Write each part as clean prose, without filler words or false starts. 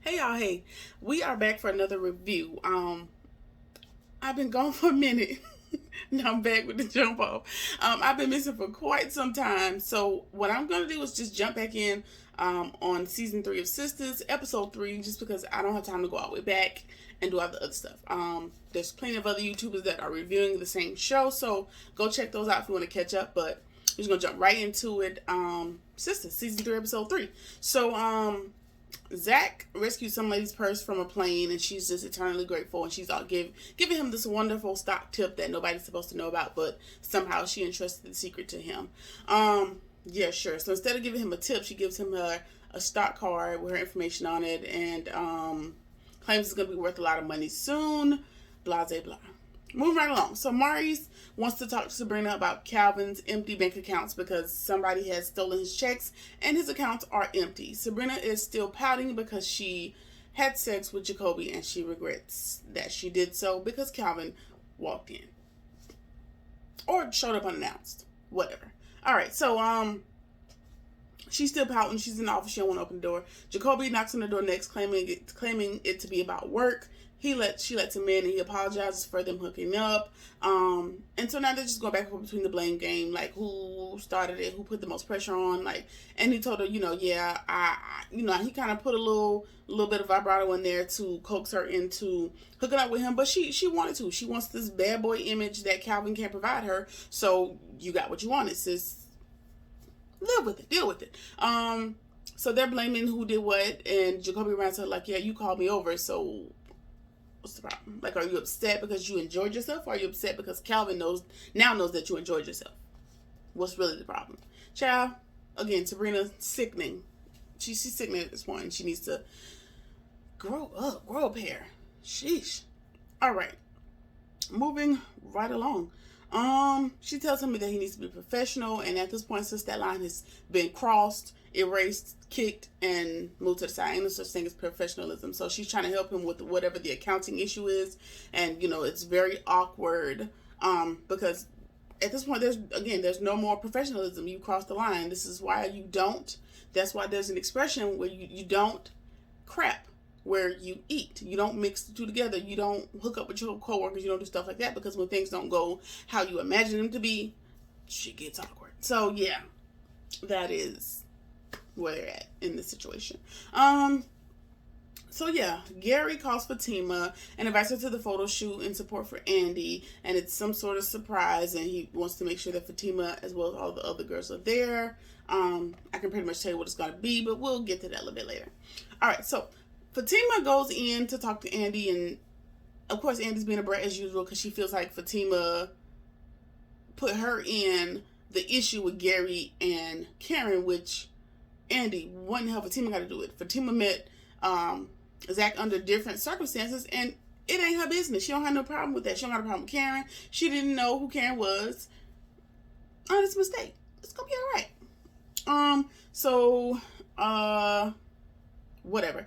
Hey y'all, hey. We are back for another review. I've been gone for a minute. Now I'm back with the jump off. I've been missing for quite some time. So what I'm gonna do is just jump back in on season 3 of Sisters, episode 3, just because I don't have time to go all the way back and do all the other stuff. There's plenty of other YouTubers that are reviewing the same show, so go check those out if you want to catch up. But we're just gonna jump right into it. Sisters, season 3, episode 3. So Zach rescued some lady's purse from a plane, and she's just eternally grateful. And she's all giving him this wonderful stock tip that nobody's supposed to know about, but somehow she entrusted the secret to him. Yeah, sure. So instead of giving him a tip, she gives him a stock card with her information on it, and claims it's gonna be worth a lot of money soon. Blah blah blah. Moving right along. So Maurice wants to talk to Sabrina about Calvin's empty bank accounts because somebody has stolen his checks and his accounts are empty. Sabrina is still pouting because she had sex with Jacoby and she regrets that she did so because Calvin walked in. Or showed up unannounced. Whatever. Alright, so she's still pouting. She's in the office. She don't want to open the door. Jacoby knocks on the door next, claiming it to be about work. She lets him in and he apologizes for them hooking up. And so now they're just going back and forth between the blame game, like who started it, who put the most pressure on, like. And he told her, yeah, he kind of put a little bit of vibrato in there to coax her into hooking up with him, but she wanted to. She wants this bad boy image that Calvin can't provide her. So you got what you wanted, sis. Live with it, deal with it. So they're blaming who did what, and Jacoby runs her like, yeah, you called me over, so what's the problem? Like, are you upset because you enjoyed yourself, or are you upset because Calvin knows that you enjoyed yourself? What's really the problem? Child, again, Sabrina, sickening. She's sickening at this point. She needs to grow a pair. Sheesh. All right, moving right along. She tells him that he needs to be professional, and at this point, since that line has been crossed, erased, kicked, and moved to the side, ain't no such thing as professionalism. So she's trying to help him with whatever the accounting issue is, and it's very awkward, because at this point, there's no more professionalism. You crossed the line. This is why you don't. That's why there's an expression where you don't crap where you eat. You don't mix the two together. You don't hook up with your coworkers. You don't do stuff like that, because when things don't go how you imagine them to be, shit gets awkward. So yeah, that is where they're at in this situation. So yeah, Gary calls Fatima and invites her to the photo shoot in support for Andy, and it's some sort of surprise, and he wants to make sure that Fatima, as well as all the other girls, are there. I can pretty much tell you what it's going to be, but we'll get to that a little bit later. All right, so Fatima goes in to talk to Andy, and of course Andy's being a brat as usual because she feels like Fatima put her in the issue with Gary and Karen, which Andy, what in the hell Fatima got to do with? Fatima met Zach under different circumstances, and it ain't her business. She don't have no problem with that. She don't have a problem with Karen. She didn't know who Karen was. Honest mistake. It's gonna be all right. Whatever.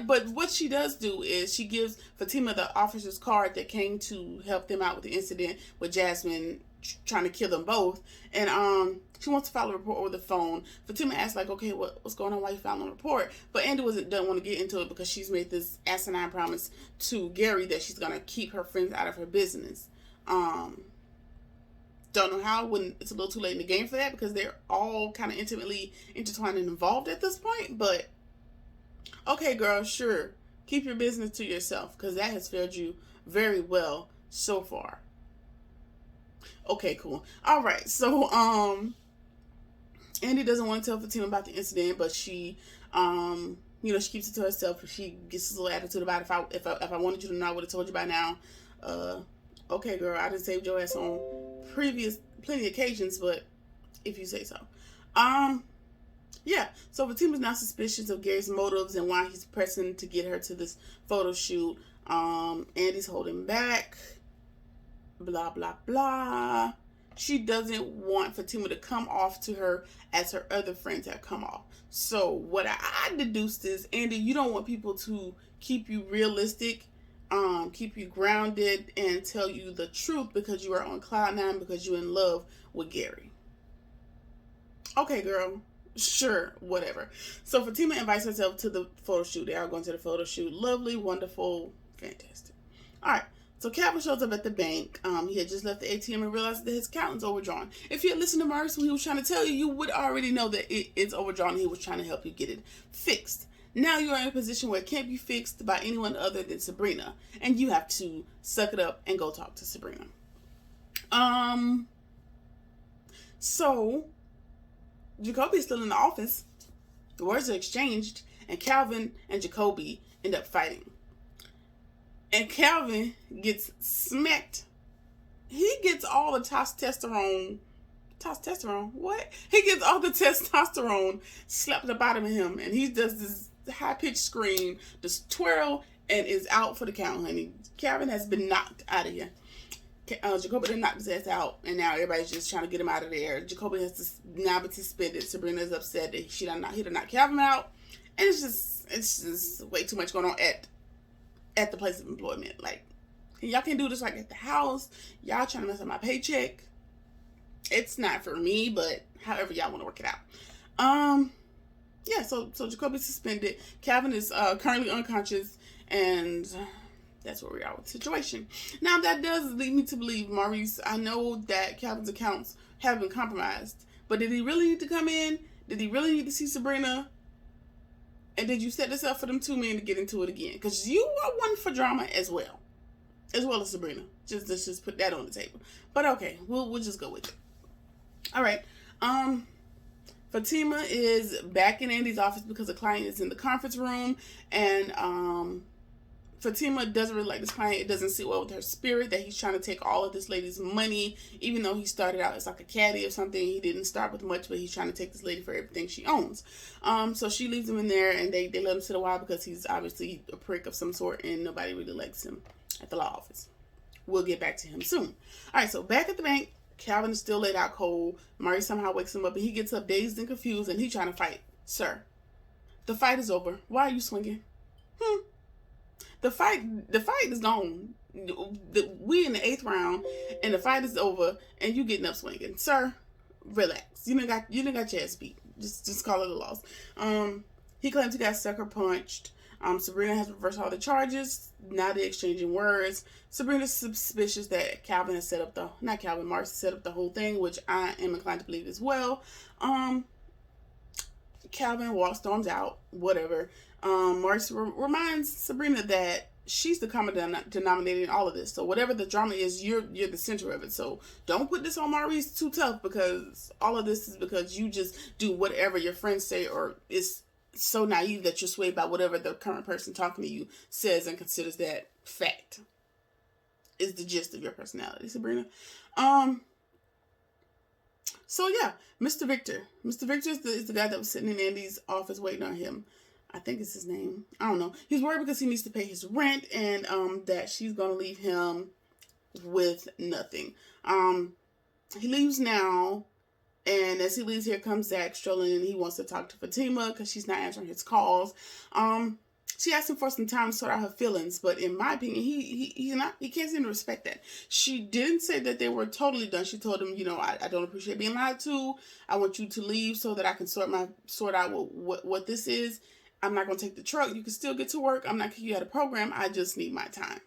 But what she does do is she gives Fatima the officer's card that came to help them out with the incident with Jasmine trying to kill them both, and she wants to file a report over the phone. Fatima asks, like, okay, what's going on? Why you filing a report? But Andy doesn't want to get into it because she's made this asinine promise to Gary that she's gonna keep her friends out of her business. Don't know how, when it's a little too late in the game for that, because they're all kind of intimately intertwined and involved at this point. But okay, girl, sure, keep your business to yourself, because that has failed you very well so far. Okay, cool. All right, so Andy doesn't want to tell Fatima about the incident, but she she keeps it to herself. She gets a little attitude about it. If I wanted you to know, I would have told you by now. Okay, girl, I done saved your ass on plenty of occasions, but if you say so. Yeah, so Fatima's now suspicious of Gary's motives and why he's pressing to get her to this photo shoot. Andy's holding back. Blah, blah, blah. She doesn't want Fatima to come off to her as her other friends have come off. So what I deduced is, Andy, you don't want people to keep you realistic, keep you grounded, and tell you the truth because you are on cloud nine, because you're in love with Gary. Okay, girl. Sure, whatever. So Fatima invites herself to the photo shoot. They are going to the photo shoot. Lovely, wonderful, fantastic. All right. So Calvin shows up at the bank. He had just left the ATM and realized that his account's overdrawn. If you had listened to Maurice when he was trying to tell you, you would already know that it's overdrawn and he was trying to help you get it fixed. Now you're in a position where it can't be fixed by anyone other than Sabrina. And you have to suck it up and go talk to Sabrina. So Jacoby is still in the office. The words are exchanged, and Calvin and Jacoby end up fighting. And Calvin gets smacked. He gets all the testosterone. What? He gets all the testosterone slapped up out of him, and he does this high-pitched scream, this twirl, and is out for the count, honey. Calvin has been knocked out of here. Jacoby done knocked his ass out, and now everybody's just trying to get him out of there. Jacoby has to now be suspended. Sabrina's upset that he done knock Calvin out, and it's just way too much going on at the place of employment. Like, y'all can't do this like at the house. Y'all trying to mess up my paycheck. It's not for me, but however y'all want to work it out. Yeah. So Jacoby's suspended. Calvin is currently unconscious, and that's where we are with the situation. Now, that does lead me to believe, Maurice, I know that Calvin's accounts have been compromised, but did he really need to come in? Did he really need to see Sabrina? And did you set this up for them two men to get into it again? Because you are one for drama as well as Sabrina. Let's just put that on the table. But okay, we'll just go with it. All right. Fatima is back in Andy's office because the client is in the conference room, and Fatima doesn't really like this client. It doesn't sit well with her spirit that he's trying to take all of this lady's money, even though he started out as like a caddy or something. He didn't start with much, but he's trying to take this lady for everything she owns. So she leaves him in there, and they let him sit a while because he's obviously a prick of some sort, and nobody really likes him at the law office. We'll get back to him soon. All right, so back at the bank, Calvin is still laid out cold. Maurice somehow wakes him up, and he gets up dazed and confused, and he's trying to fight. Sir, the fight is over. Why are you swinging? The fight is gone. We in the 8th round, and the fight is over, and you getting up swinging. Sir, relax. You done got your ass beat. Just call it a loss. He claims he got sucker punched. Sabrina has reversed all the charges. Now they're exchanging words. Sabrina's suspicious that Maurice set up the whole thing, which I am inclined to believe as well. Calvin storms out, whatever. Maurice reminds Sabrina that she's the common denominator in all of this. So whatever the drama is, you're the center of it. So don't put this on Maurice too tough, because all of this is because you just do whatever your friends say, or it's so naive that you're swayed by whatever the current person talking to you says and considers that fact. Is the gist of your personality, Sabrina. So yeah, Mr. Victor. Mr. Victor is the guy that was sitting in Andy's office waiting on him. I think it's his name. I don't know. He's worried because he needs to pay his rent, and that she's going to leave him with nothing. He leaves now, and as he leaves, here comes Zach strolling in. He wants to talk to Fatima because she's not answering his calls. She asked him for some time to sort out her feelings, but in my opinion, he can't seem to respect that. She didn't say that they were totally done. She told him, I don't appreciate being lied to. I want you to leave so that I can sort out what this is. I'm not going to take the truck. You can still get to work. I'm not kicking you out of the program. I just need my time.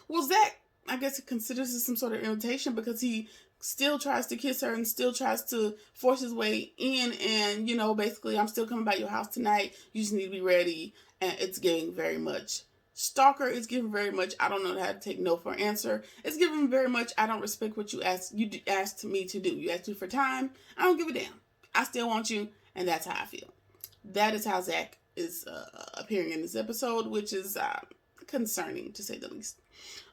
Well, Zach, I guess he considers this some sort of invitation because he still tries to kiss her and still tries to force his way in. And, basically, I'm still coming by your house tonight. You just need to be ready. And it's giving very much stalker. It's giving very much, I don't know how to take no for an answer. It's giving very much, I don't respect what you asked me to do. You asked me for time. I don't give a damn. I still want you. And that's how I feel. That is how Zach is appearing in this episode, which is concerning, to say the least.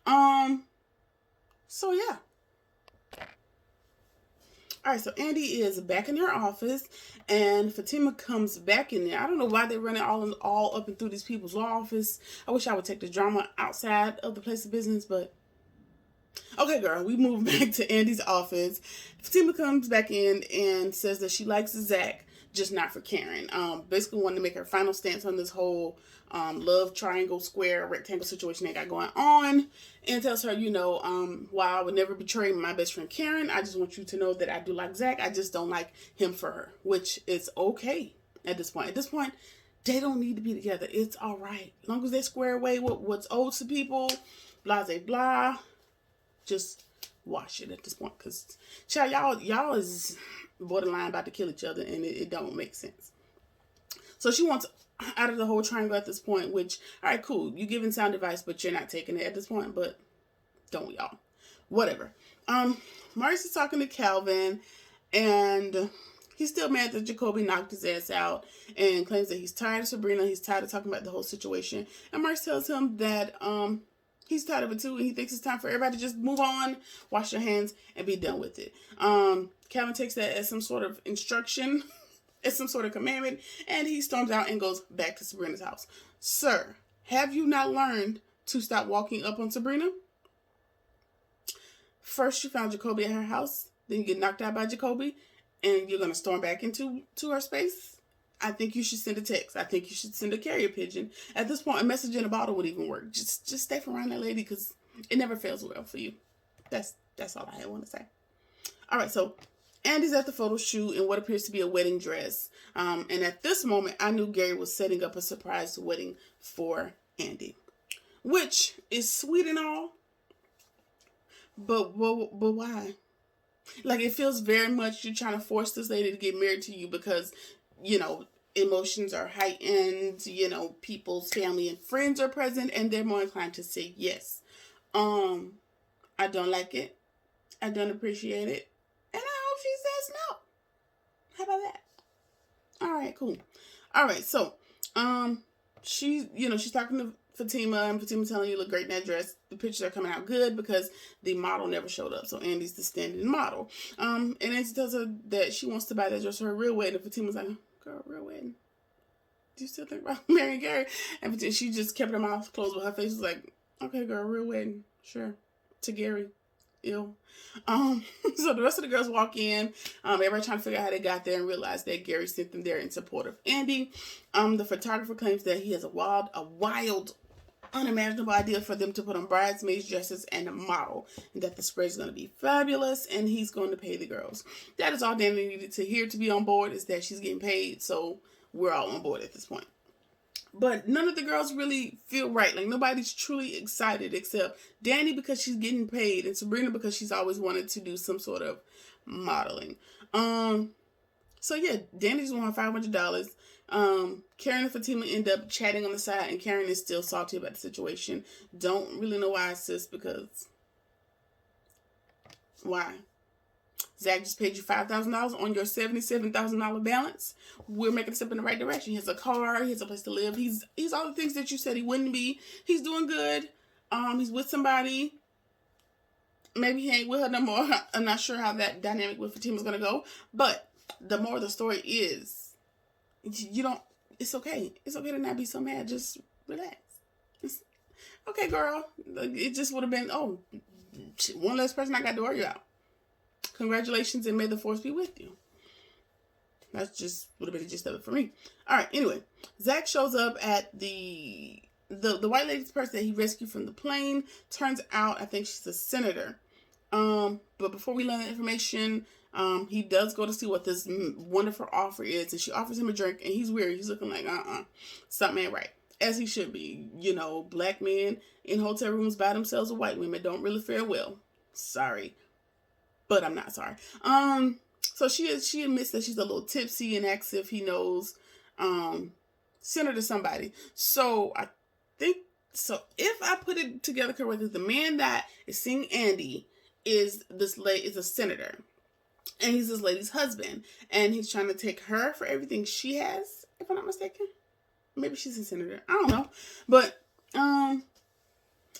So yeah. All right, so Andy is back in her office, and Fatima comes back in there. I don't know why they're running all up and through these people's law office. I wish I would take the drama outside of the place of business, but okay, girl, we move back to Andy's office. Fatima comes back in and says that she likes Zach just not for Karen. Basically wanted to make her final stance on this whole love triangle, square, rectangle situation they got going on, and tells her, while I would never betray my best friend Karen, I just want you to know that I do like Zach. I just don't like him for her, which is okay at this point. At this point, they don't need to be together. It's all right. As long as they square away with what's owed to people, blah, blah, blah, just wash it at this point. Because, child, y'all is borderline about to kill each other, and it don't make sense. So she wants out of the whole triangle at this point, which, all right, cool. You giving sound advice, but you're not taking it at this point, but don't we all? Whatever. Maurice is talking to Calvin, and he's still mad that Jacoby knocked his ass out and claims that he's tired of Sabrina. He's tired of talking about the whole situation. And Maurice tells him that he's tired of it too, and he thinks it's time for everybody to just move on, wash their hands, and be done with it. Calvin takes that as some sort of instruction, as some sort of commandment, and he storms out and goes back to Sabrina's house. Sir, have you not learned to stop walking up on Sabrina? First, you found Jacoby at her house, then you get knocked out by Jacoby, and you're going to storm back into her space? I think you should send a text. I think you should send a carrier pigeon. At this point, a message in a bottle would even work. Just stay from around that lady, because it never fails well for you. That's all I want to say. All right, so Andy's at the photo shoot in what appears to be a wedding dress. And at this moment, I knew Gary was setting up a surprise wedding for Andy, which is sweet and all, but why? Like, it feels very much you're trying to force this lady to get married to you because, emotions are heightened, people's family and friends are present, and they're more inclined to say yes. I don't like it. I don't appreciate it. And I hope she says no. How about that? All right, cool. All right, so, she's talking to Fatima, and Fatima telling you look great in that dress. The pictures are coming out good because the model never showed up. So Andy's the standing model. And Nancy tells her that she wants to buy that dress for her real wedding. And Fatima's like, girl, real wedding? Do you still think about marrying Gary? And she just kept her mouth closed, but her face was like, okay, girl, real wedding. Sure. To Gary. Ew. So the rest of the girls walk in. Everybody trying to figure out how they got there and realize that Gary sent them there in support of Andy. The photographer claims that he has a wild, unimaginable idea for them to put on bridesmaids dresses and a model, and that the spread is going to be fabulous, and he's going to pay the girls. That is all Danny needed to hear to be on board, is that she's getting paid, so we're all on board at this point. But none of the girls really feel right. Like, nobody's truly excited except Danny because she's getting paid, and Sabrina because she's always wanted to do some sort of modeling. So yeah, Danny just won $500. Karen and Fatima end up chatting on the side, and Karen is still salty about the situation. Don't really know why, sis, because why? Zach just paid you $5,000 on your $77,000 balance. We're making a step in the right direction. He has a car. He has a place to live. He's all the things that you said he wouldn't be. He's doing good. He's with somebody. Maybe he ain't with her no more. I'm not sure how that dynamic with Fatima's going to go. But the moral of the story is, it's okay. It's okay to not be so mad. Just relax. Okay, girl. It just would have been, one less person I got to worry about. Congratulations, and may the force be with you. That's just would have been the gist of it for me. All right, anyway. Zach shows up at the white lady's purse that he rescued from the plane. Turns out, I think she's a senator. But before we learn that information, he does go to see what this wonderful offer is, and she offers him a drink, and he's weird. He's looking like, something ain't right. As he should be. Black men in hotel rooms by themselves with white women don't really fare well. Sorry. But I'm not sorry. So she admits that she's a little tipsy and asks if he knows Senator somebody. So I think, if I put it together correctly, the man that is seeing Andy is a senator. And he's this lady's husband. And he's trying to take her for everything she has, if I'm not mistaken. Maybe she's a senator. I don't know. But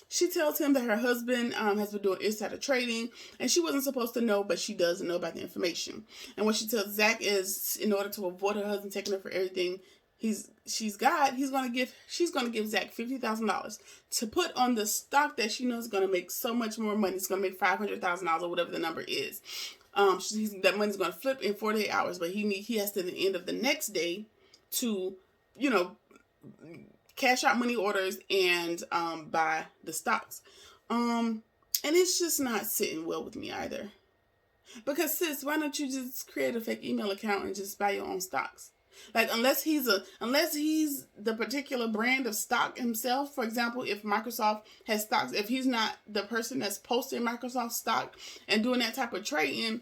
she tells him that her husband has been doing insider trading, and she wasn't supposed to know, but she does know about the information. And what she tells Zach is, in order to avoid her husband taking her for everything she's going to give Zach $50,000 to put on the stock that she knows is going to make so much more money. It's going to make $500,000 or whatever the number is. That money's going to flip in 48 hours, but he has to the end of the next day to, you know, cash out money orders and buy the stocks. And it's just not sitting well with me either. Because sis, why don't you just create a fake email account and just buy your own stocks? Like unless he's the particular brand of stock himself. For example, if Microsoft has stocks, if he's not the person that's posting Microsoft stock and doing that type of trading,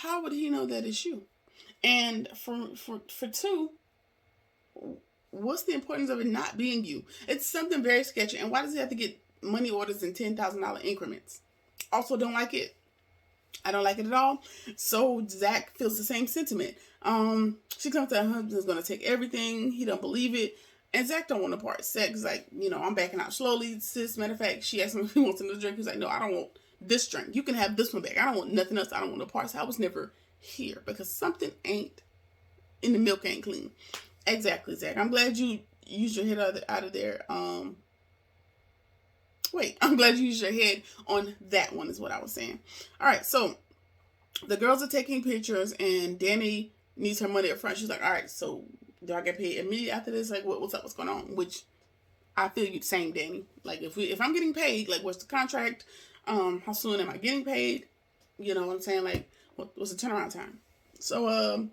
how would he know that it's you? And for two, what's the importance of it not being you? It's something very sketchy. And why does he have to get money orders in $10,000 increments? Also, don't like it. I don't like it at all. So Zach feels the same sentiment. She comes to her husband's going to take everything. He don't believe it. And Zach don't want to part. Zach's like, you know, I'm backing out slowly, sis. Matter of fact, she asked him if he wants another drink. He's like, no, I don't want this drink. You can have this one back. I don't want nothing else. I don't want no parts. I was never here because something ain't in the milk ain't clean. Exactly, Zach. I'm glad you used your head out of there. I'm glad you used your head on that one is what I was saying. All right, so the girls are taking pictures and Danny needs her money up front. She's like, all right, so do I get paid immediately after this? Like, what's up? What's going on? Which I feel you same, Danny. Like, if I'm getting paid, like, what's the contract? How soon am I getting paid? You know what I'm saying? Like, what's the turnaround time? So,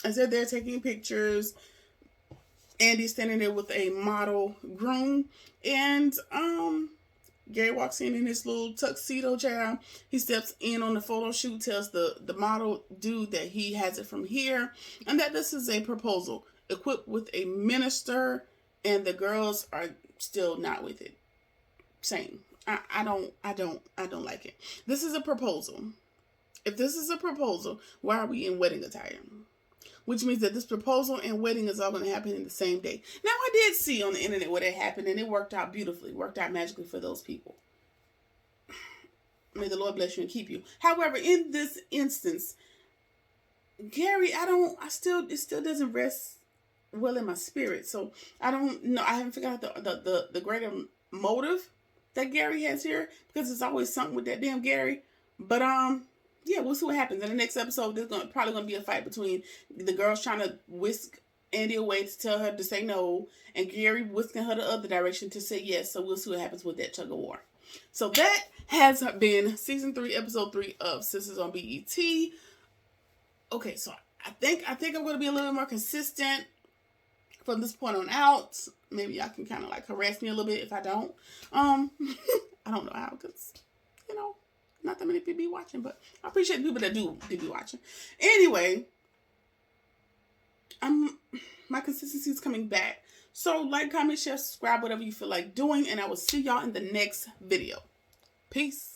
as they're there taking pictures, Andy's standing there with a model groom, and Gary walks in his little tuxedo child. He steps in on the photo shoot, tells the model dude that he has it from here, and that this is a proposal equipped with a minister, and the girls are still not with it. Same. I don't like it. This is a proposal. If this is a proposal, why are we in wedding attire? Which means that this proposal and wedding is all going to happen in the same day. Now, I did see on the internet where that happened, and it worked out beautifully. Worked out magically for those people. May the Lord bless you and keep you. However, in this instance, Gary, it still doesn't rest well in my spirit. So, I don't know. I haven't figured out the greater motive that Gary has here, because it's always something with that damn Gary. But, yeah, we'll see what happens. In the next episode, there's probably going to be a fight between the girls trying to whisk Andy away to tell her to say no, and Gary whisking her the other direction to say yes. So we'll see what happens with that tug of war. So that has been season 3, episode 3 of Sisters on BET. Okay, so I think I'm going to be a little bit more consistent from this point on out. Maybe y'all can kind of like harass me a little bit if I don't. I don't know how, because, you know, not that many people be watching, but I appreciate the people that do be watching. Anyway, my consistency is coming back. So like, comment, share, subscribe, whatever you feel like doing, and I will see y'all in the next video. Peace.